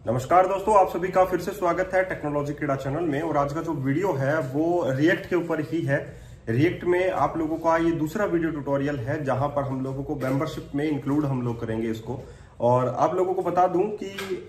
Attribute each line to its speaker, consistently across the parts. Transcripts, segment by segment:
Speaker 1: नमस्कार दोस्तों, आप सभी का फिर से स्वागत है टेक्नोलॉजी क्रीड़ा चैनल में। और आज का जो वीडियो है वो रिएक्ट के ऊपर ही है। रिएक्ट में आप लोगों का ये दूसरा वीडियो ट्यूटोरियल है जहां पर हम लोगों को मेंबरशिप में इंक्लूड हम लोग करेंगे इसको। और आप लोगों को बता दूं कि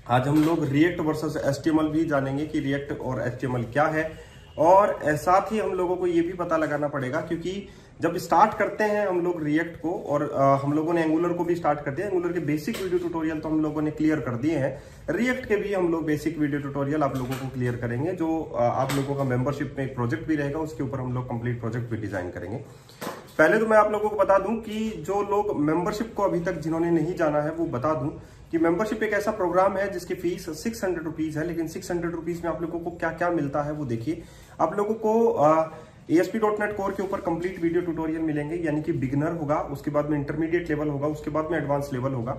Speaker 1: आज हम लोग रिएक्ट वर्सेस एचटीएमएल भी जानेंगे कि रिएक्ट और एचटीएमएल क्या है। और साथ ही हम लोगों को ये भी पता लगाना पड़ेगा, क्योंकि जब स्टार्ट करते हैं हम लोग रिएक्ट को, और हम लोगों ने एंगुलर को भी स्टार्ट कर दिया। एंगुलर के बेसिक वीडियो ट्यूटोरियल तो हम लोगों ने क्लियर कर दिए हैं। रिएक्ट के भी हम लोग बेसिक वीडियो ट्यूटोरियल आप लोगों को क्लियर करेंगे, जो आप लोगों का मेंबरशिप में एक प्रोजेक्ट भी रहेगा, उसके ऊपर हम लोग कंप्लीट प्रोजेक्ट भी डिजाइन करेंगे। पहले तो मैं आप लोगों को बता दूं कि जो लोग मेंबरशिप को अभी तक जिन्होंने नहीं जाना है वो बता दूं कि मेंबरशिप एक ऐसा प्रोग्राम है जिसकी फीस 600 रुपीज है। लेकिन 600 रुपीज में आप लोगों को क्या क्या मिलता है वो देखिए। आप लोगों को ASP.NET कोर के ऊपर कंप्लीट वीडियो ट्यूटोरियल मिलेंगे, यानी कि बिगिनर होगा, उसके बाद में इंटरमीडिएट लेवल होगा, उसके बाद में एडवांस लेवल होगा।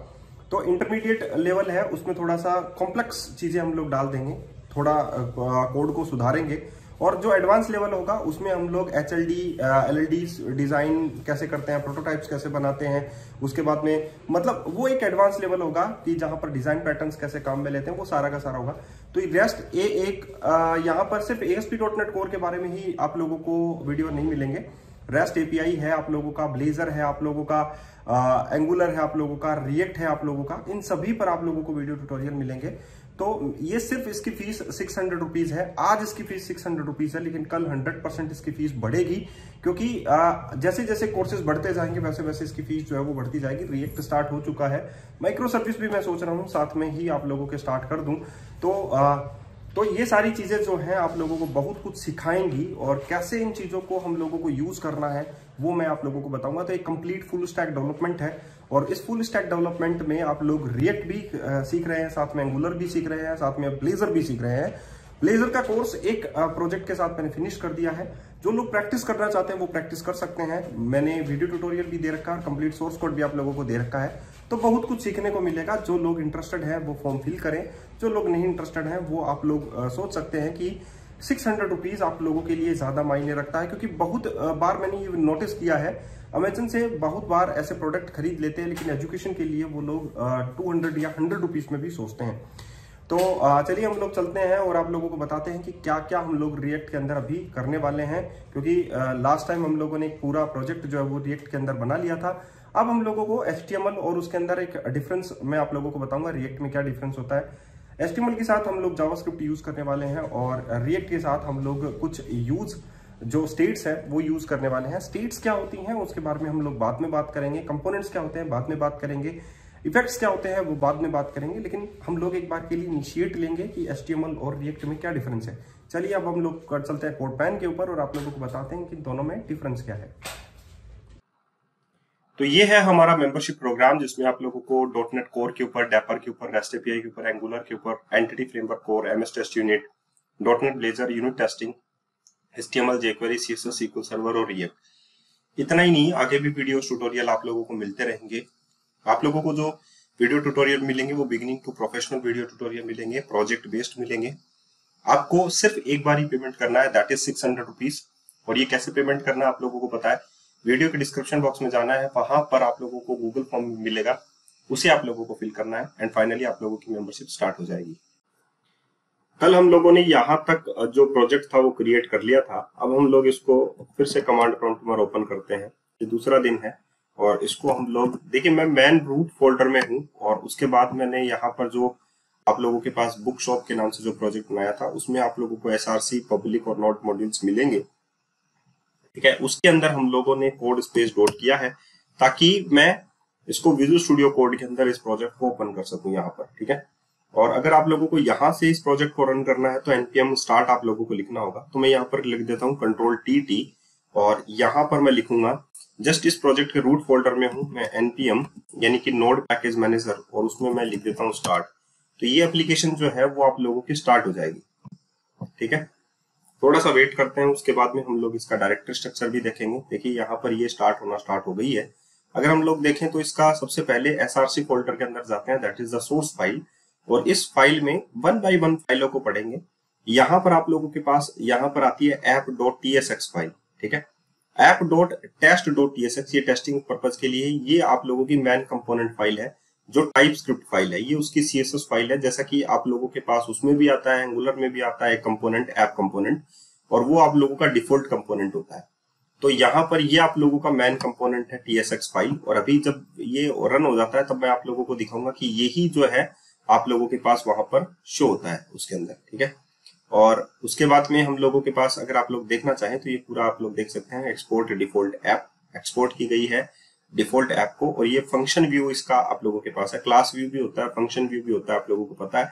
Speaker 1: तो इंटरमीडिएट लेवल है, उसमें थोड़ा सा कॉम्प्लेक्स चीजें हम लोग डाल देंगे, थोड़ा कोड को सुधारेंगे। और जो एडवांस लेवल होगा उसमें हम लोग HLD LLD डिजाइन कैसे करते हैं, प्रोटोटाइप्स कैसे बनाते हैं, उसके बाद में मतलब वो एक एडवांस लेवल होगा कि जहां पर डिजाइन पैटर्न्स कैसे काम में लेते हैं, वो सारा का सारा होगा। तो रेस्ट यहाँ पर सिर्फ ASP.NET कोर के बारे में ही आप लोगों को वीडियो नहीं मिलेंगे। रेस्ट API है आप लोगों का, ब्लेजर है आप लोगों का, एंगुलर है आप लोगों का, रिएक्ट है आप लोगों का, इन सभी पर आप लोगों को वीडियो ट्यूटोरियल मिलेंगे। तो ये सिर्फ इसकी फीस 600 रुपीज है। आज इसकी फीस 600 रुपीज है, लेकिन कल 100% इसकी फीस बढ़ेगी, क्योंकि जैसे जैसे कोर्सेज बढ़ते जाएंगे वैसे वैसे इसकी फीस जो है वो बढ़ती जाएगी। रिएक्ट स्टार्ट हो चुका है, माइक्रो सर्विस भी मैं सोच रहा हूँ साथ में ही आप लोगों के स्टार्ट कर दूं। तो ये सारी चीजें जो हैं आप लोगों को बहुत कुछ सिखाएंगी, और कैसे इन चीजों को हम लोगों को यूज करना है वो मैं आप लोगों को बताऊंगा। तो एक कंप्लीट फुल स्टैक डेवलपमेंट है, और इस फुल स्टैक डेवलपमेंट में आप लोग रिएक्ट भी सीख रहे हैं, साथ में एंगुलर भी सीख रहे हैं, साथ में ब्लेजर भी सीख रहे हैं। ब्लेजर का कोर्स एक प्रोजेक्ट के साथ मैंने फिनिश कर दिया है। जो लोग प्रैक्टिस करना चाहते हैं वो प्रैक्टिस कर सकते हैं। मैंने वीडियो ट्यूटोरियल भी दे रखा है, कंप्लीट सोर्स कोड भी आप लोगों को दे रखा है। तो बहुत कुछ सीखने को मिलेगा। जो लोग इंटरेस्टेड है वो फॉर्म फिल करें, जो लोग नहीं इंटरेस्टेड है वो आप लोग सोच सकते हैं कि 600 रुपीज आप लोगों के लिए ज्यादा मायने रखता है। क्योंकि बहुत बार मैंने ये नोटिस किया है, अमेजन से बहुत बार ऐसे प्रोडक्ट खरीद लेते हैं, लेकिन एजुकेशन के लिए वो लोग 200 या 100 रुपीज में भी सोचते हैं। तो चलिए हम लोग चलते हैं और आप लोगों को बताते हैं कि क्या क्या हम लोग रिएक्ट के अंदर अभी करने वाले हैं। क्योंकि लास्ट टाइम हम लोगों ने एक पूरा प्रोजेक्ट जो है वो रिएक्ट के अंदर बना लिया था। अब हम लोगों को HTML और उसके अंदर एक डिफरेंस मैं आप लोगों को बताऊंगा रिएक्ट में क्या डिफरेंस होता है। HTML के साथ हम लोग जावास्क्रिप्ट यूज करने वाले हैं, और रिएक्ट के साथ हम लोग कुछ जो स्टेट्स है वो यूज करने वाले हैं। स्टेट्स क्या होती हैं उसके बारे में हम लोग बाद में बात करेंगे। कंपोनेंट्स क्या होते हैं बाद में बात करेंगे। इफेक्ट्स क्या होते हैं वो बाद में बात करेंगे। लेकिन हम लोग एक बार के लिए इनिशिएट लेंगे कि HTML और रिएक्ट में क्या डिफरेंस है। चलिए अब हम लोग चलते हैं कोड पैन के ऊपर और आप लोगों को बताते हैं कि दोनों में डिफरेंस क्या है। तो ये है हमारा मेंबरशिप प्रोग्राम, जिसमें आप लोगों को .NET कोर के ऊपर, डैपर के ऊपर, रेस्ट API के ऊपर, एंगुलर के ऊपर, Entity Framework Core, MS test unit, .NET Blazor, unit testing, HTML, jQuery, CSS, SQL server और रिएक्ट। इतना ही नहीं, आगे भी वीडियो ट्यूटोरियल आप लोगों को मिलते रहेंगे। आप लोगों को जो वीडियो ट्यूटोरियल मिलेंगे वो beginning to professional video tutorial मिलेंगे, प्रोजेक्ट बेस्ड मिलेंगे। आपको सिर्फ एक बार ही पेमेंट करना है, दैट इज 600 रुपीज। और ये कैसे पेमेंट करना है आप लोगों को पता है। वीडियो के डिस्क्रिप्शन बॉक्स में जाना है, वहां पर आप लोगों को गूगल फॉर्म मिलेगा, उसे आप लोगों को फिल करना है, एंड फाइनली आप लोगों की मेंबरशिप स्टार्ट हो जाएगी। कल हम लोगों ने यहाँ तक जो प्रोजेक्ट था वो क्रिएट कर लिया था। अब हम लोग इसको फिर से कमांड प्रॉम्प्ट में ओपन करते हैं। ये दूसरा दिन है, और इसको हम लोग देखिए, मैं मैन रूट फोल्डर में हूँ, और उसके बाद मैंने यहाँ पर जो आप लोगों के पास बुक शॉप के नाम से जो प्रोजेक्ट बनाया था उसमें आप लोगों को SRC पब्लिक और नोट मॉड्यूल्स मिलेंगे। ठीक है, उसके अंदर हम लोगों ने कोड स्पेस डॉट किया है ताकि मैं इसको विजुअल स्टूडियो कोड के अंदर इस प्रोजेक्ट को ओपन कर सकूं यहाँ पर। ठीक है, और अगर आप लोगों को यहाँ से इस प्रोजेक्ट को रन करना है तो npm स्टार्ट आप लोगों को लिखना होगा। तो मैं यहाँ पर लिख देता हूँ Ctrl+T, और यहाँ पर मैं लिखूंगा, जस्ट इस प्रोजेक्ट के रूट फोल्डर में हूँ मैं, npm यानी कि नोड पैकेज मैनेजर, और उसमें मैं लिख देता हूँ स्टार्ट। तो ये एप्लीकेशन जो है वो आप लोगों की स्टार्ट हो जाएगी। ठीक है, थोड़ा सा वेट करते हैं, उसके बाद में हम लोग इसका डायरेक्टरी स्ट्रक्चर भी देखेंगे। देखिए यहाँ पर ये स्टार्ट होना स्टार्ट हो गई है। अगर हम लोग देखें तो इसका सबसे पहले SRC फोल्डर के अंदर जाते हैं, that is the source file, और इस फाइल में 1 बाय 1 फाइलों को पढ़ेंगे। यहाँ पर आप लोगों के पास यहाँ पर आती है app.tsx फाइल। ठीक है, app.test.tsx ये टेस्टिंग पर्पज के लिए, ये आप लोगों की मैन कंपोनेंट फाइल है। जो टाइप स्क्रिप्ट फाइल है ये उसकी CSS फाइल है, जैसा कि आप लोगों के पास उसमें भी आता है, एंगुलर में भी आता है कंपोनेंट, ऐप कंपोनेंट, और वो आप लोगों का डिफॉल्ट कंपोनेंट होता है। तो यहाँ पर ये आप लोगों का मेन कंपोनेंट है TSX फाइल, और अभी जब ये रन हो जाता है तब मैं आप लोगों को दिखाऊंगा कि यही जो है आप लोगों के पास वहां पर शो होता है उसके अंदर, ठीक है। और उसके बाद में हम लोगों के पास अगर आप लोग देखना चाहें तो ये पूरा आप लोग देख सकते हैं, एक्सपोर्ट डिफॉल्ट ऐप एक्सपोर्ट की गई है डिफॉल्ट ऐप को, और ये फंक्शन व्यू इसका आप लोगों के पास है, क्लास व्यू भी होता है, फंक्शन व्यू भी होता है, आप लोगों को पता है।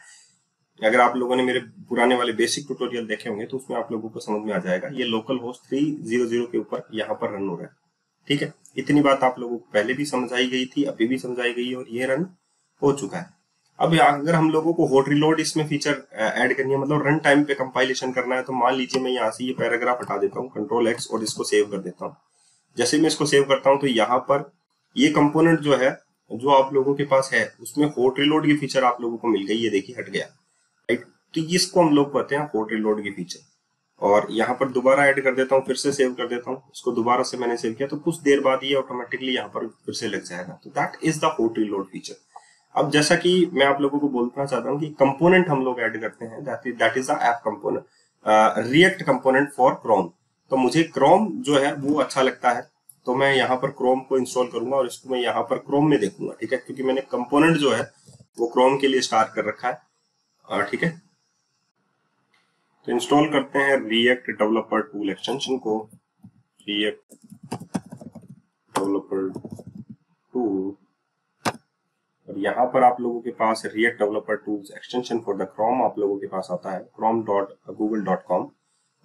Speaker 1: अगर आप लोगों ने मेरे पुराने वाले बेसिक ट्यूटोरियल देखे होंगे तो उसमें आप लोगों को समझ में आ जाएगा। ये लोकल होस्ट 300 के ऊपर यहाँ पर रन हो रहा है, ठीक है। इतनी बात आप लोगों को पहले भी समझाई गई थी, अभी भी समझाई गई है, और ये रन हो चुका है। अब अगर हम लोगों को हॉट रिलोड इसमें फीचर ऐड करनी है, मतलब रन टाइम पे कंपाइलेशन करना है, तो मान लीजिए मैं यहाँ से ये पैराग्राफ हटा देता हूँ, Ctrl+X, और इसको सेव कर देता हूँ। जैसे मैं इसको सेव करता हूँ तो यहाँ पर ये कंपोनेंट जो है, जो आप लोगों के पास है, उसमें हॉट रिलोड की फीचर आप लोगों को मिल गई, ये देखिए हट गया, राइट। तो इसको हम लोग कहते हैं हॉट रिलोड की फीचर। और यहाँ पर दोबारा ऐड कर देता हूँ, फिर से सेव कर देता हूँ, इसको दोबारा से मैंने सेव किया, तो कुछ देर बाद ये ऑटोमेटिकली यहाँ पर फिर से लग जाएगा। तो that is the hot reload feature. अब जैसा कि मैं आप लोगों को बोलना चाहता हूँ कि कंपोनेंट हम लोग ऐड करते हैं, that is the app component, react component for Chrome. तो मुझे क्रोम जो है वो अच्छा लगता है, तो मैं यहाँ पर क्रोम को इंस्टॉल करूंगा और इसको मैं यहाँ पर क्रोम में देखूंगा, ठीक है, क्योंकि मैंने कंपोनेंट जो है वो क्रोम के लिए स्टार्ट कर रखा है, ठीक है। तो इंस्टॉल करते हैं रिएक्ट डेवलपर टूल एक्सटेंशन को, रिएक्ट डेवलपर टूल, और यहाँ पर आप लोगों के पास react developer tools extension for the chrome आप लोगों के पास आता है, chrome.google.com,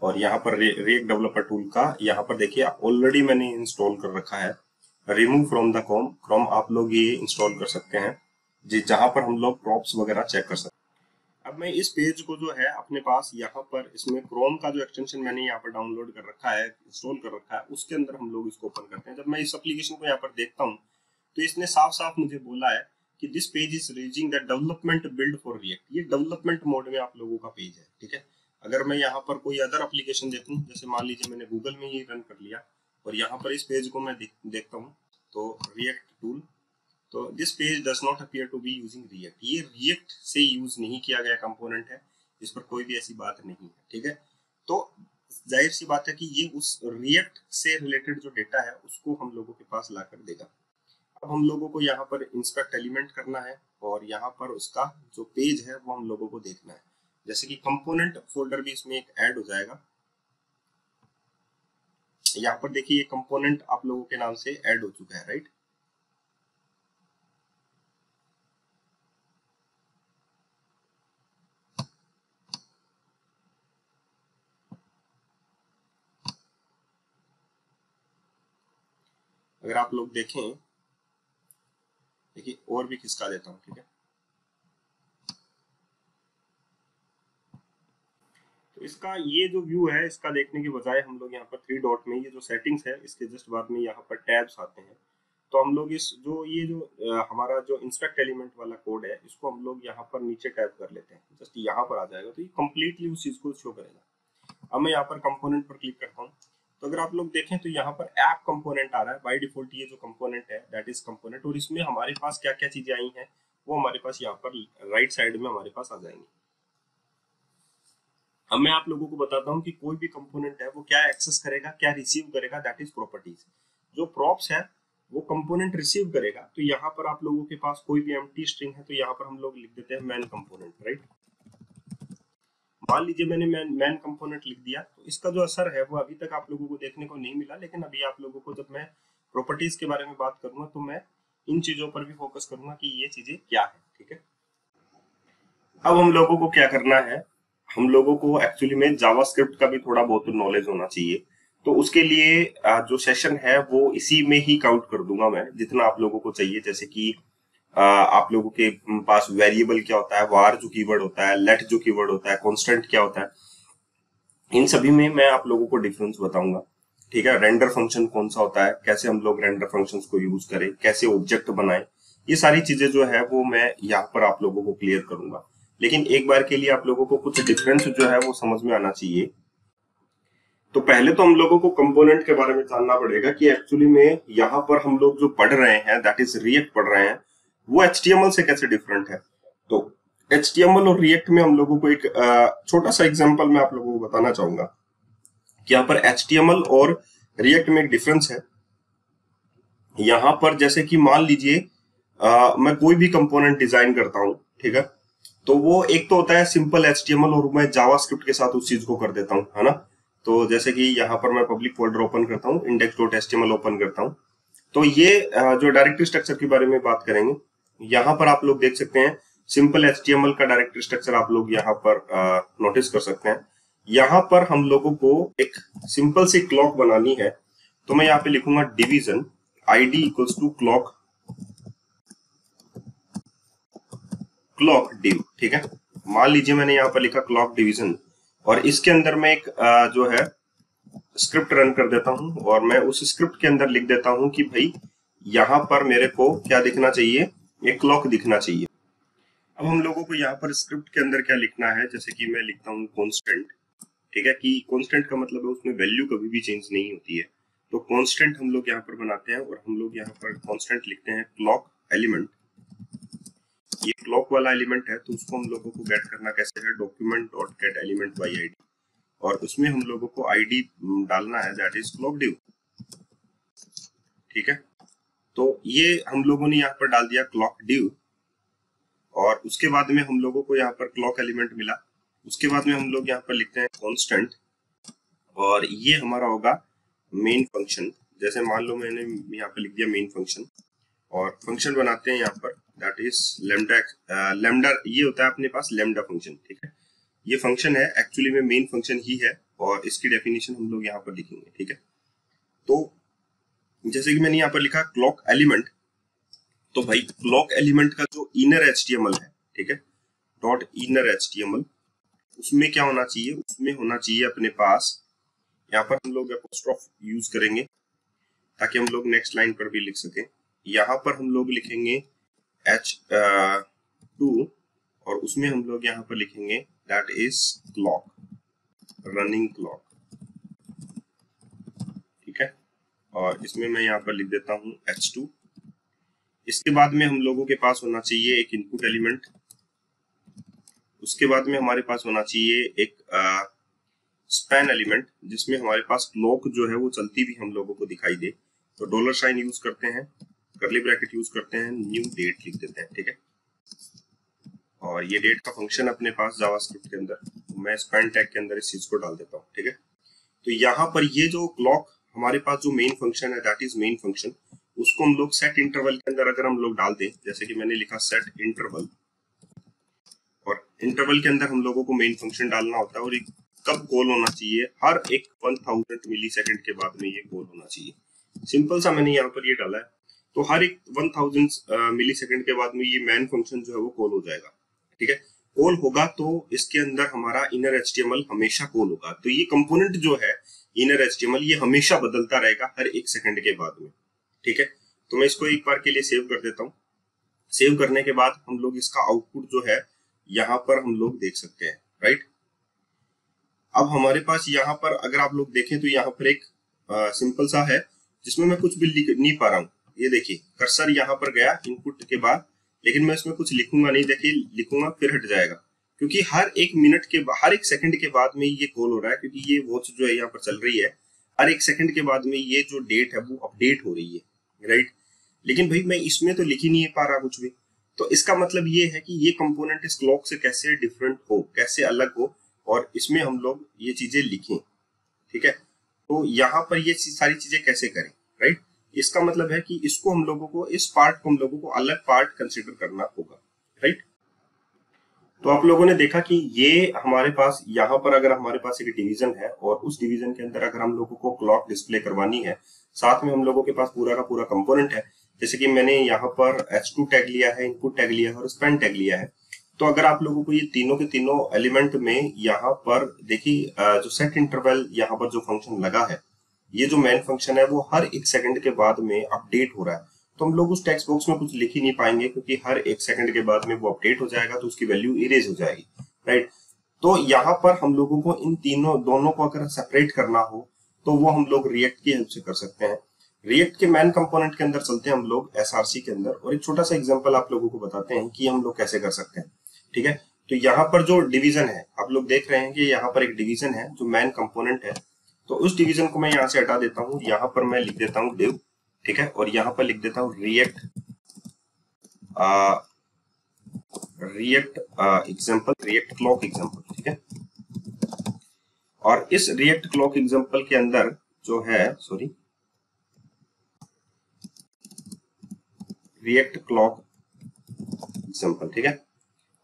Speaker 1: और यहाँ पर रिएक्ट डेवलपर टूल का यहाँ पर देखिए ऑलरेडी मैंने इंस्टॉल कर रखा है, रिमूव फ्रॉम द क्रोम आप लोग ये इंस्टॉल कर सकते हैं, जहां पर हम लोग प्रॉप्स वगैरह चेक कर सकते हैं। अब मैं इस पेज को जो है अपने पास यहाँ पर इसमें क्रोम का जो एक्सटेंशन मैंने यहाँ पर डाउनलोड कर रखा है, इंस्टॉल कर रखा है, उसके अंदर हम लोग इसको ओपन करते हैं। जब मैं इस एप्लीकेशन को यहाँ पर देखता हूँ तो इसने साफ साफ मुझे बोला है कि this page is reaching the development build for react. ये डेवलपमेंट मोड में आप लोगों का पेज है, ठीक है। अगर मैं यहाँ पर कोई अदर एप्लीकेशन देखूँ, जैसे मान लीजिए मैंने गूगल में ही रन कर लिया और यहाँ पर इस पेज को मैं देखता हूँ, तो रिएक्ट टूल, तो this page does not appear to be using React, ये रिएक्ट से यूज नहीं किया गया कंपोनेंट है, इस पर कोई भी ऐसी बात नहीं है, ठीक है। तो जाहिर सी बात है कि ये उस रिएक्ट से रिलेटेड जो डेटा है उसको हम लोगों के पास लाकर देगा। अब हम लोगों को यहाँ पर इंस्पेक्ट एलिमेंट करना है और यहाँ पर उसका जो पेज है वो हम लोगों को देखना है, जैसे कि कंपोनेंट फोल्डर भी इसमें एक ऐड हो जाएगा। यहाँ पर देखिए ये कंपोनेंट आप लोगों के नाम से ऐड हो चुका है, राइट। अगर आप लोग देखें, देखिए और भी खिसका देता हूँ, ठीक है। तो इसका ये जो व्यू है, इसका देखने के बजाय हम लोग यहाँ पर 3 डॉट में ये जो सेटिंग्स है इसके जस्ट बाद में यहाँ पर टैब्स आते हैं, तो हम लोग इस जो ये जो हमारा जो इंस्पेक्ट एलिमेंट वाला कोड है इसको हम लोग यहाँ पर नीचे टैप कर लेते हैं, जस्ट यहाँ पर आ जाएगा, तो ये कंप्लीटली उस चीज को शो करेगा। अब मैं यहाँ पर कंपोनेंट पर क्लिक करता हूँ, तो अगर आप लोग देखें तो यहाँ पर ऐप कंपोनेंट आ रहा है बाय डिफॉल्ट। ये जो कंपोनेंट है दैट इज कंपोनेंट, और इसमें हमारे पास क्या क्या चीजें आई हैं वो हमारे पास यहाँ पर राइट साइड में हमारे पास आ जाएंगी। अब मैं आप लोगों को बताता हूँ कि कोई भी कंपोनेंट है वो क्या एक्सेस करेगा, क्या रिसीव करेगा, दैट इज प्रॉपर्टीज। जो प्रॉप्स है वो कंपोनेंट रिसीव करेगा, तो यहाँ पर आप लोगों के पास कोई भी एम्प्टी स्ट्रिंग है तो यहाँ पर हम लोग लिख देते हैं मैन कंपोनेंट, राइट। मान लीजिए मैंने मैन कंपोनेंट लिख दिया, तो इसका जो असर है वो अभी तक आप लोगों को देखने को नहीं मिला, लेकिन अभी आप लोगों को जब मैं प्रॉपर्टीज के बारे में बात करूंगा तो मैं इन चीजों पर भी फोकस करूंगा कि ये चीजें क्या है, ठीक है। अब हम लोगों को क्या करना है, हम लोगों को एक्चुअली में जावास्क्रिप्ट का भी थोड़ा बहुत नॉलेज होना चाहिए। तो उसके लिए जो सेशन है वो इसी में ही काउंट कर दूंगा मैं, जितना आप लोगों को चाहिए। जैसे कि आप लोगों के पास वेरिएबल क्या होता है, वार जो कीवर्ड होता है, लेट जो कीवर्ड होता है, कांस्टेंट क्या होता है, इन सभी में मैं आप लोगों को डिफरेंस बताऊंगा, ठीक है। रेंडर फंक्शन कौन सा होता है, कैसे हम लोग रेंडर फंक्शंस को यूज करें, कैसे ऑब्जेक्ट बनाएं, ये सारी चीजें जो है वो मैं यहाँ पर आप लोगों को क्लियर करूंगा। लेकिन एक बार के लिए आप लोगों को कुछ डिफरेंस जो है वो समझ में आना चाहिए। तो पहले तो हम लोगों को कंपोनेंट के बारे में जानना पड़ेगा कि एक्चुअली में यहाँ पर हम लोग जो पढ़ रहे हैं दैट इज रिएक्ट पढ़ रहे हैं, वो HTML से कैसे डिफरेंट है। तो HTML और रिएक्ट में हम लोगों को एक छोटा सा एग्जांपल मैं आप लोगों को बताना चाहूंगा कि यहाँ पर HTML और रिएक्ट में एक डिफरेंस है। यहाँ पर जैसे कि मान लीजिए मैं कोई भी कंपोनेंट डिजाइन करता हूँ, ठीक है, तो वो एक तो होता है सिंपल HTML और मैं जावास्क्रिप्ट के साथ उस चीज को कर देता हूँ, है ना। तो जैसे कि यहाँ पर मैं पब्लिक फोल्डर ओपन करता हूँ, index.html ओपन करता हूँ, तो ये जो डायरेक्टरी स्ट्रक्चर के बारे में बात करेंगे, यहाँ पर आप लोग देख सकते हैं सिंपल HTML का डायरेक्टरी स्ट्रक्चर आप लोग यहाँ पर नोटिस कर सकते हैं। यहाँ पर हम लोगों को एक सिंपल सी क्लॉक बनानी है, तो मैं यहाँ पे लिखूंगा division id equals to clock div, ठीक है। मान लीजिए मैंने यहाँ पर लिखा क्लॉक डिवीजन और इसके अंदर मैं एक जो है स्क्रिप्ट रन कर देता हूं और मैं उस स्क्रिप्ट के अंदर लिख देता हूं कि भाई यहाँ पर मेरे को क्या दिखना चाहिए, एक क्लॉक दिखना चाहिए। अब हम लोगों को यहाँ पर स्क्रिप्ट के अंदर क्या लिखना है, जैसे कि मैं लिखता हूँ कॉन्स्टेंट, ठीक है, कि कॉन्स्टेंट का मतलब है उसमें वैल्यू कभी भी चेंज नहीं होती है। तो कॉन्स्टेंट हम लोग यहाँ पर बनाते हैं और हम लोग यहाँ पर कॉन्स्टेंट लिखते हैं क्लॉक एलिमेंट। ये क्लॉक वाला एलिमेंट है तो उसको हम लोगों को गेट करना कैसे है, document dot gate element by ID, और उसमें हम लोगों को आईडी डालना है, दैट इज क्लॉक डिव, ठीक है। तो ये हम लोगों ने यहाँ पर डाल दिया क्लॉक डिव और उसके बाद में हम लोगों को यहाँ पर क्लॉक एलिमेंट मिला। उसके बाद में हम लोग यहाँ पर लिखते हैं कांस्टेंट और ये हमारा होगा मेन फंक्शन। जैसे मान लो मैंने यहाँ पर लिख दिया मेन फंक्शन और फंक्शन बनाते हैं यहाँ पर, दैट इज लैम्डा। लैम्डा ये होता है अपने पास लैम्डा फंक्शन, ठीक है। ये फंक्शन है, एक्चुअली में मेन फंक्शन ही है और इसकी डेफिनेशन हम लोग यहाँ पर लिखेंगे, ठीक है। तो जैसे कि मैंने यहाँ पर लिखा क्लॉक एलिमेंट, तो भाई क्लॉक एलिमेंट का जो इनर HTML है, ठीक है, डॉट इनर HTML, उसमें क्या होना चाहिए, उसमें होना चाहिए अपने पास, यहाँ पर हम लोग एपोस्ट्रोफ यूज करेंगे ताकि हम लोग नेक्स्ट लाइन पर भी लिख सकें। यहाँ पर हम लोग लिखेंगे H2 और उसमें हम लोग यहाँ पर लिखेंगे that is clock, running clock, ठीक है। और इसमें मैं यहाँ पर लिख देता हूँ H2। इसके बाद में हम लोगों के पास होना चाहिए एक इनपुट एलिमेंट, उसके बाद में हमारे पास होना चाहिए एक स्पैन एलिमेंट जिसमें हमारे पास क्लॉक जो है वो चलती भी हम लोगों को दिखाई दे। तो डॉलर साइन यूज करते हैं, कर्ली ब्रैकेट यूज करते हैं, न्यू डेट लिख देते हैं, ठीक है। और ये डेट का फंक्शन अपने पास जावास्क्रिप्ट के अंदर, मैं स्पैन टैग के अंदर इस चीज को डाल देता हूँ, ठीक है। तो यहाँ पर ये जो क्लॉक हमारे पास जो मेन फंक्शन है दैट इज मेन फंक्शन, उसको हम लोग सेट इंटरवल के अंदर अगर हम लोग डाल दें, जैसे कि मैंने लिखा सेट इंटरवल, और इंटरवल के अंदर हम लोगों को मेन फंक्शन डालना होता है और कब कॉल होना चाहिए, हर एक 1000 मिली सेकेंड के बाद में ये कॉल होना चाहिए। सिंपल सा मैंने यहाँ पर ये डाला है, तो हर एक 1000 मिली सेकेंड के बाद में ये मेन फंक्शन जो है वो कॉल हो जाएगा, ठीक है। कॉल होगा तो इसके अंदर हमारा इनर HTML हमेशा कॉल होगा। तो ये कंपोनेंट जो है इनर HTML ये हमेशा बदलता रहेगा हर एक सेकंड के बाद में, ठीक है। तो मैं इसको एक बार के लिए सेव कर देता हूँ। सेव करने के बाद हम लोग इसका आउटपुट जो है यहाँ पर हम लोग देख सकते हैं, राइट। अब हमारे पास यहाँ पर अगर आप लोग देखें तो यहाँ पर एक सिंपल सा है जिसमें मैं कुछ भी लिख नहीं पा रहा हूँ। ये देखिए कर्सर यहाँ पर गया इनपुट के बाद, लेकिन मैं इसमें कुछ लिखूंगा नहीं। देखिए लिखूंगा फिर हट जाएगा, क्योंकि हर एक मिनट के हर एक सेकंड के बाद में ये कॉल हो रहा है, क्योंकि ये वॉच जो है यहाँ पर चल रही है, हर एक सेकंड के बाद में ये जो डेट है वो अपडेट हो रही है, राइट। लेकिन भाई मैं इसमें तो लिख ही नहीं पा रहा कुछ भी। तो इसका मतलब ये है कि ये कंपोनेंट इस क्लॉक से कैसे डिफरेंट हो, कैसे अलग हो, और इसमें हम लोग ये चीजें लिखें, ठीक है। तो यहाँ पर ये सारी चीजें कैसे करें, राइट। इसका मतलब है कि इसको हम लोगों को, इस पार्ट को हम लोगों को अलग पार्ट कंसिडर करना होगा, राइट। तो आप लोगों ने देखा कि ये हमारे पास यहाँ पर अगर हमारे पास एक डिवीजन है और उस डिवीजन के अंदर अगर हम लोगों को क्लॉक डिस्प्ले करवानी है, साथ में हम लोगों के पास पूरा का पूरा कंपोनेंट है। जैसे कि मैंने यहाँ पर H2 टैग लिया है, इनपुट टैग लिया है और स्पैन टैग लिया है। तो अगर आप लोगों को ये तीनों के तीनों एलिमेंट में यहाँ पर देखिए जो सेट इंटरवल यहाँ पर जो फंक्शन लगा है, ये जो मेन फंक्शन है वो हर एक सेकंड के बाद में अपडेट हो रहा है। तो हम लोग उस टेक्स्ट बॉक्स में कुछ लिख ही नहीं पाएंगे, क्योंकि हर एक सेकंड के बाद में वो अपडेट हो जाएगा तो उसकी वैल्यू इरेज हो जाएगी, राइट। तो यहाँ पर हम लोगों को इन दोनों को अगर सेपरेट करना हो तो वो हम लोग रिएक्ट की हेल्प से कर सकते हैं। रिएक्ट के मैन कंपोनेंट के अंदर चलते हैं हम लोग एसआरसी के अंदर, और एक छोटा सा एग्जांपल आप लोगों को बताते हैं कि हम लोग कैसे कर सकते हैं। ठीक है, तो यहाँ पर जो डिवीजन है आप लोग देख रहे हैं कि यहाँ पर एक डिवीजन है जो मैन कंपोनेंट है, तो उस डिवीजन को मैं यहाँ से हटा देता हूँ, यहाँ पर मैं लिख देता हूँ डिव। ठीक है, और यहाँ पर लिख देता हूँ react example, react clock example. ठीक है, और इस रिएक्ट क्लॉक एग्जाम्पल के अंदर जो है रिएक्ट क्लॉक एग्जाम्पल, ठीक है,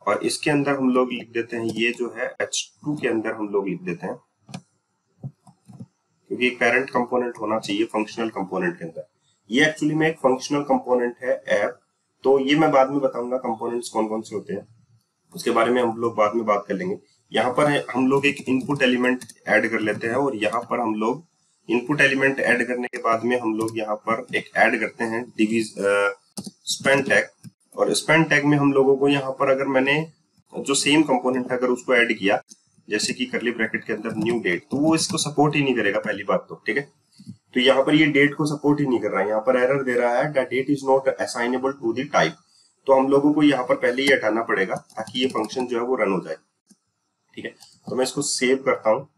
Speaker 1: और इसके अंदर हम लोग लिख देते हैं ये जो है H2 के अंदर हम लोग लिख देते हैं, क्योंकि एक पेरेंट कंपोनेंट होना चाहिए फंक्शनल कंपोनेंट के अंदर। ये एक्चुअली में एक फंक्शनल कंपोनेंट है ऐप, तो ये मैं बाद में बताऊंगा कंपोनेंट्स कौन कौन से होते हैं, उसके बारे में हम लोग बाद में बात कर लेंगे। यहाँ पर हम लोग एक इनपुट एलिमेंट ऐड कर लेते हैं, और यहाँ पर हम लोग इनपुट एलिमेंट ऐड करने के बाद में हम लोग यहाँ पर एक ऐड करते हैं स्पेन टैग, और स्पेन टैग में हम लोगों को यहाँ पर अगर मैंने जो सेम कंपोनेंट अगर उसको ऐड किया, जैसे कि करली ब्रैकेट के अंदर न्यू डेट, तो वो इसको सपोर्ट ही नहीं करेगा पहली बात तो। ठीक है, तो यहाँ पर ये डेट को सपोर्ट ही नहीं कर रहा है, यहाँ पर एरर दे रहा है that date is not assignable to the type. तो हम लोगों को यहाँ पर पहले ही हटाना पड़ेगा ताकि ये फंक्शन जो है वो रन हो जाए। ठीक है, तो मैं इसको सेव करता हूँ।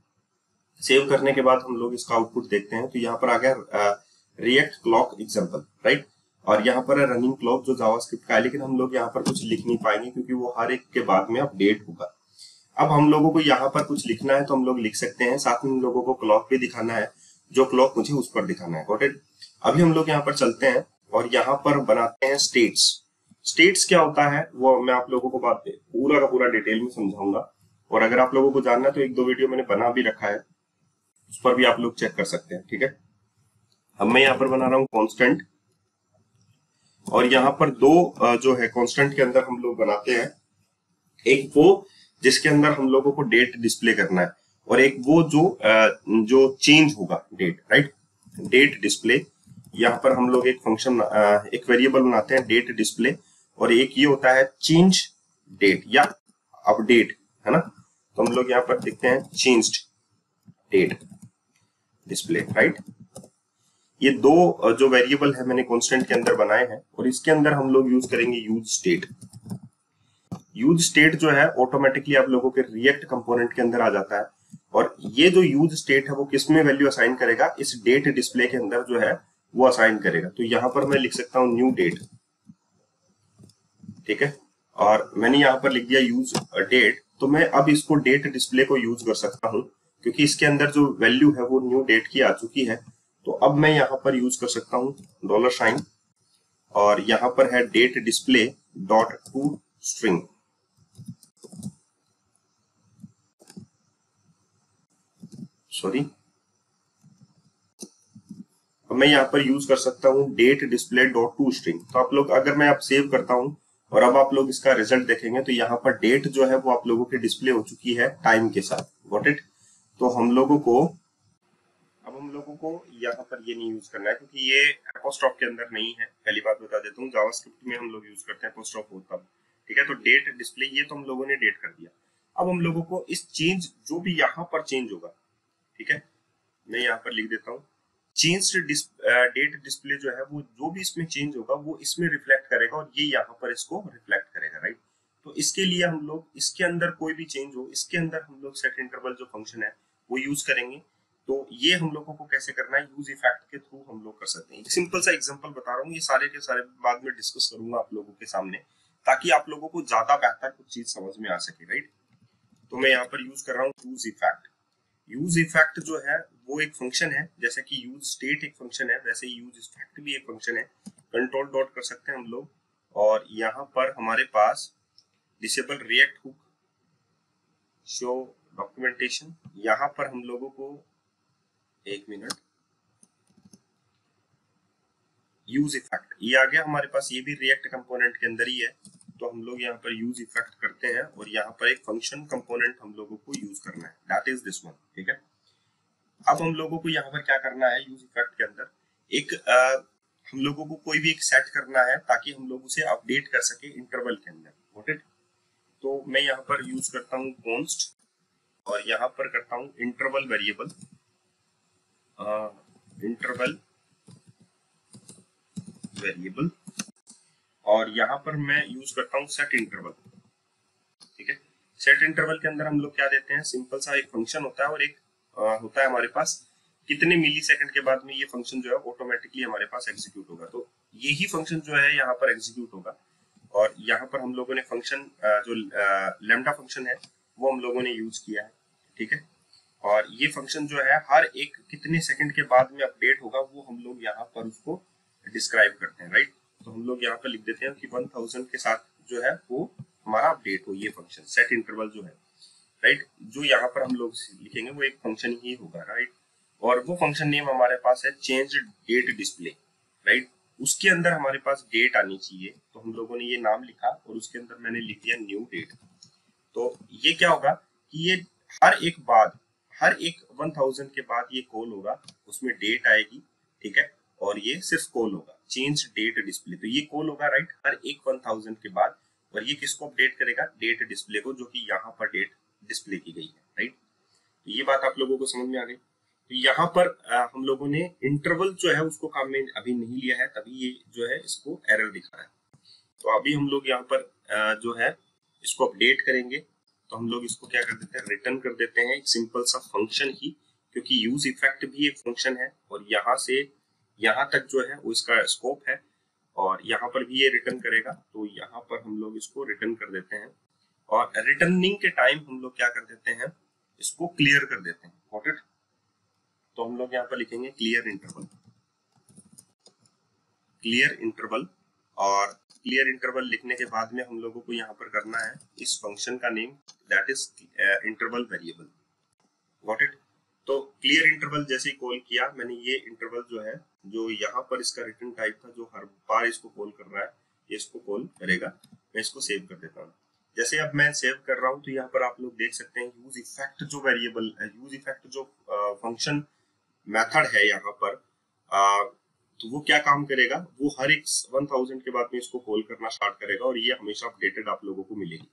Speaker 1: सेव करने के बाद हम लोग इसका आउटपुट देखते हैं, तो यहाँ पर आ गया रिएक्ट क्लॉक एग्जाम्पल, राइट, और यहाँ पर है रनिंग क्लॉक जो जावास्क्रिप्ट का है, लेकिन हम लोग यहाँ पर कुछ लिख नहीं पाएंगे क्योंकि वो हर एक के बाद में अपडेट होगा। अब हम लोगों को यहाँ पर कुछ लिखना है तो हम लोग लिख सकते हैं, साथ में हम लोगों को क्लॉक भी दिखाना है, जो क्लॉक मुझे उस पर दिखाना है। Got it. अभी हम लोग यहाँ पर चलते हैं और यहाँ पर बनाते हैं स्टेट्स। स्टेट्स क्या होता है वो मैं आप लोगों को बात पूरा का पूरा डिटेल में समझाऊंगा, और अगर आप लोगों को जानना है तो एक दो वीडियो मैंने बना भी रखा है, उस पर भी आप लोग चेक कर सकते हैं। ठीक है, अब मैं यहाँ पर बना रहा हूँ कॉन्स्टेंट, और यहाँ पर दो जो है कॉन्स्टेंट के अंदर हम लोग बनाते हैं, एक वो जिसके अंदर हम लोगों को डेट डिस्प्ले करना है, और एक वो जो चेंज होगा डेट, राइट, डेट डिस्प्ले। यहाँ पर हम लोग एक फंक्शन एक वेरिएबल बनाते हैं डेट डिस्प्ले, और एक ये होता है चेंज डेट या अपडेट, है ना। तो हम लोग यहाँ पर देखते हैं चेंज्ड डेट डिस्प्ले, राइट। ये दो जो वेरिएबल है मैंने कांस्टेंट के अंदर बनाए हैं, और इसके अंदर हम लोग यूज करेंगे यूज स्टेट। यूज स्टेट जो है ऑटोमेटिकली आप लोगों के रिएक्ट कंपोनेंट के अंदर आ जाता है, और ये जो यूज स्टेट है वो किस में वैल्यू असाइन करेगा, इस डेट डिस्प्ले के अंदर जो है वो असाइन करेगा। तो यहाँ पर मैं लिख सकता हूँ न्यू डेट, ठीक है, और मैंने यहाँ पर लिख दिया यूज डेट। तो मैं अब इसको डेट डिस्प्ले को यूज कर सकता हूँ, क्योंकि इसके अंदर जो वैल्यू है वो न्यू डेट की आ चुकी है। तो अब मैं यहाँ पर यूज कर सकता हूँ $, और यहाँ पर है date display dot to string. Sorry, अब मैं यहाँ पर यूज कर सकता हूँ date display dot to string. तो आप लोग अगर मैं अब सेव करता हूँ और अब आप लोग इसका रिजल्ट देखेंगे, तो यहाँ पर डेट जो है वो आप लोगों की डिस्प्ले हो चुकी है टाइम के साथ। Got it. तो हम लोगों को यहाँ पर ये नहीं यूज करना है, क्योंकि ये एपोस्ट्रोफ के अंदर नहीं है। पहली बात बता देता हूँ, जावास्क्रिप्ट में हम लोग यूज करते हैं एपोस्ट्रोफ हो तब। ठीक है, तो डेट डिस्प्ले ये तो हम लोगों ने डेट कर दिया। अब हम लोगों को इस चेंज जो भी यहाँ पर चेंज होगा, ठीक है, मैं यहाँ पर लिख देता हूँ चेंज डेट डिस्प्ले जो है वो जो भी इसमें चेंज होगा वो इसमें रिफ्लेक्ट करेगा, और ये यहाँ पर इसको रिफ्लेक्ट करेगा, राइट। तो इसके लिए हम लोग इसके अंदर कोई भी चेंज हो, इसके अंदर हम लोग सेट इंटरवल जो फंक्शन है वो यूज करेंगे। तो ये हम लोगों को कैसे करना है, यूज इफेक्ट के थ्रू हम लोग कर सकते हैं। सिंपल सा एग्जांपल बता रहा हूँ, ये सारे के सारे बाद में डिस्कस करूंगा आप लोगों के सामने, ताकि आप लोगों को ज्यादा बेहतर कुछ चीज समझ में आ सके, राइट। तो मैं यहाँ पर यूज कर रहा हूँ यूज इफेक्ट। यूज इफेक्ट जो है वो एक फंक्शन है, जैसे कि यूज स्टेट एक फंक्शन है, वैसे यूज इफेक्ट भी एक फंक्शन है। कंट्रोल डॉट कर सकते हैं हम लोग, और यहाँ पर हमारे पास disable react hook show documentation, यहाँ पर हम लोगों को एक मिनट यूज इफेक्ट ये आ गया हमारे पास, ये भी रिएक्ट कंपोनेंट के अंदर ही है। तो हम लोग यहाँ पर यूज इफेक्ट करते हैं, और यहाँ पर एक फंक्शन कंपोनेंट हम लोगों को यूज करना है, दैट इज दिस वन। ठीक है, अब हम लोगों को यहाँ पर क्या करना है, यूज इफेक्ट के अंदर एक हम लोगों को कोई भी एक सेट करना है, ताकि हम लोग उसे अपडेट कर सके इंटरवल के अंदर। Got it. तो मैं यहाँ पर यूज करता हूँ कॉन्स्ट, और यहाँ पर करता हूँ इंटरवल वेरिएबल, इंटरवल वेरिएबल, और यहाँ पर मैं यूज करता हूँ सेट इंटरवल। ठीक है, सेट इंटरवल के अंदर हम लोग क्या देते हैं, सिंपल सा एक फंक्शन होता है और एक होता है हमारे पास कितने मिली सेकंड के बाद में ये फंक्शन जो है ऑटोमेटिकली हमारे पास एग्जीक्यूट होगा। तो यही फंक्शन जो है यहाँ पर एग्जीक्यूट होगा, और यहाँ पर हम लोगों ने फंक्शन जो लैम्डा फंक्शन है वो हम लोगों ने यूज किया है। ठीक है, और ये फंक्शन जो है हर एक कितने सेकंड के बाद में अपडेट होगा वो हम लोग यहाँ पर उसको डिस्क्राइब करते हैं। राइट, तो हम लोग यहाँ पर लिख देते हैं कि 1000 के साथ जो है वो हमारा अपडेट हो ये फंक्शन सेट इंटरवल जो है। राइट, जो यहाँ पर हम लोग लिखेंगे वो एक फंक्शन ही होगा। राइट, और वो फंक्शन नेम हमारे पास है चेंज डेट डिस्प्ले। राइट, उसके अंदर हमारे पास डेट आनी चाहिए, तो हम लोगों ने ये नाम लिखा और उसके अंदर मैंने लिख दिया न्यू डेट। तो ये क्या होगा कि ये हर एक 1000 के बाद ये कॉल होगा, उसमें डेट आएगी। ठीक है, और ये सिर्फ कॉल होगा चेंज डेट डिस्प्ले, तो ये कॉल होगा राइट हर एक 1000 के बाद, और ये किसको अपडेट करेगा, डेट डिस्प्ले को, जो कि यहाँ पर डेट डिस्प्ले की गई है। राइट, तो ये बात आप लोगों को समझ में आ गई। तो यहाँ पर हम लोगों ने इंटरवल जो है उसको काम में अभी नहीं लिया है, तभी ये जो है इसको एरर दिखा रहा है। तो अभी हम लोग यहाँ पर जो है इसको अपडेट करेंगे, तो हम लोग इसको क्या कर देते हैं, रिटर्न कर देते हैं एक सिंपल सा फंक्शन ही, क्योंकि यूज इफेक्ट भी एक फंक्शन है और यहाँ से यहाँ तक जो है वो इसका स्कोप है, और यहाँ पर भी ये रिटर्न करेगा। तो यहाँ पर हम लोग इसको रिटर्न कर देते हैं, और रिटर्निंग के टाइम हम लोग क्या कर देते हैं, इसको क्लियर कर देते हैं। Got it? तो हम लोग यहाँ पर लिखेंगे क्लियर इंटरवल, क्लियर इंटरवल, और क्लियर इंटरवल लिखने के बाद में हम लोगों को यहाँ पर करना है इस फंक्शन का name, that is interval variable. Got it? तो क्लियर इंटरवल जैसे ही कॉल किया मैंने, ये इंटरवल जो है जो यहाँ पर इसका रिटर्न टाइप था, जो हर बार इसको कॉल कर रहा है, ये इसको कॉल करेगा। मैं इसको सेव कर देता हूँ। जैसे अब मैं सेव कर रहा हूँ तो यहाँ पर आप लोग देख सकते हैं यूज इफेक्ट जो वेरिएबल, यूज इफेक्ट जो फंक्शन मेथड है यहाँ पर, तो वो क्या काम करेगा, वो हर एक 1000 के बाद में इसको कॉल करना स्टार्ट करेगा, और ये हमेशा अपडेटेड आप लोगों को मिलेगी।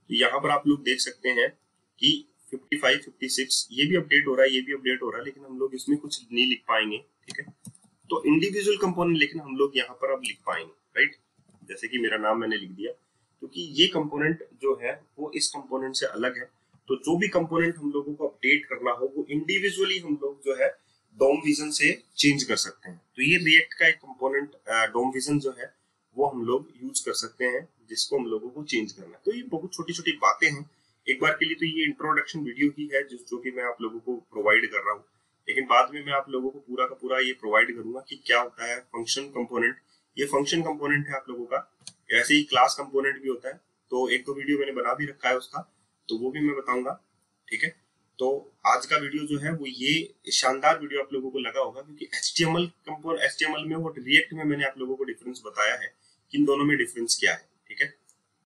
Speaker 1: तो यहाँ पर आप लोग देख सकते हैं कि 55, 56 ये भी अपडेट हो रहा है, ये भी अपडेट हो रहा है, लेकिन हम लोग इसमें कुछ नहीं लिख पाएंगे। ठीक है, तो इंडिविजुअल कंपोनेंट लेकिन हम लोग यहाँ पर अब लिख पाएंगे। राइट, जैसे कि मेरा नाम मैंने लिख दिया, क्योंकि ये कंपोनेंट जो है वो इस कंपोनेंट से अलग है। तो जो भी कंपोनेंट हम लोगों को अपडेट करना हो वो इंडिविजुअली हम लोग जो है डोम विजन से चेंज कर सकते हैं। तो ये रिएक्ट का एक कंपोनेंट डोम विजन जो है वो हम लोग यूज कर सकते हैं, जिसको हम लोगों को चेंज करना है। तो ये बहुत छोटी छोटी बातें हैं। एक बार के लिए तो ये इंट्रोडक्शन वीडियो ही है जो कि मैं आप लोगों को प्रोवाइड कर रहा हूँ, लेकिन बाद में मैं आप लोगों को पूरा का पूरा ये प्रोवाइड करूंगा कि क्या होता है फंक्शन कंपोनेंट। ये फंक्शन कंपोनेंट है आप लोगों का, ऐसे ही क्लास कंपोनेंट भी होता है, तो एक दो वीडियो मैंने बना भी रखा है उसका, तो वो भी मैं बताऊंगा। ठीक है, तो आज का वीडियो जो है वो ये शानदार वीडियो आप लोगों को लगा होगा, क्योंकि HTML में और रिएक्ट में मैंने आप लोगों को डिफरेंस बताया है कि इन दोनों में डिफरेंस क्या है। ठीक है,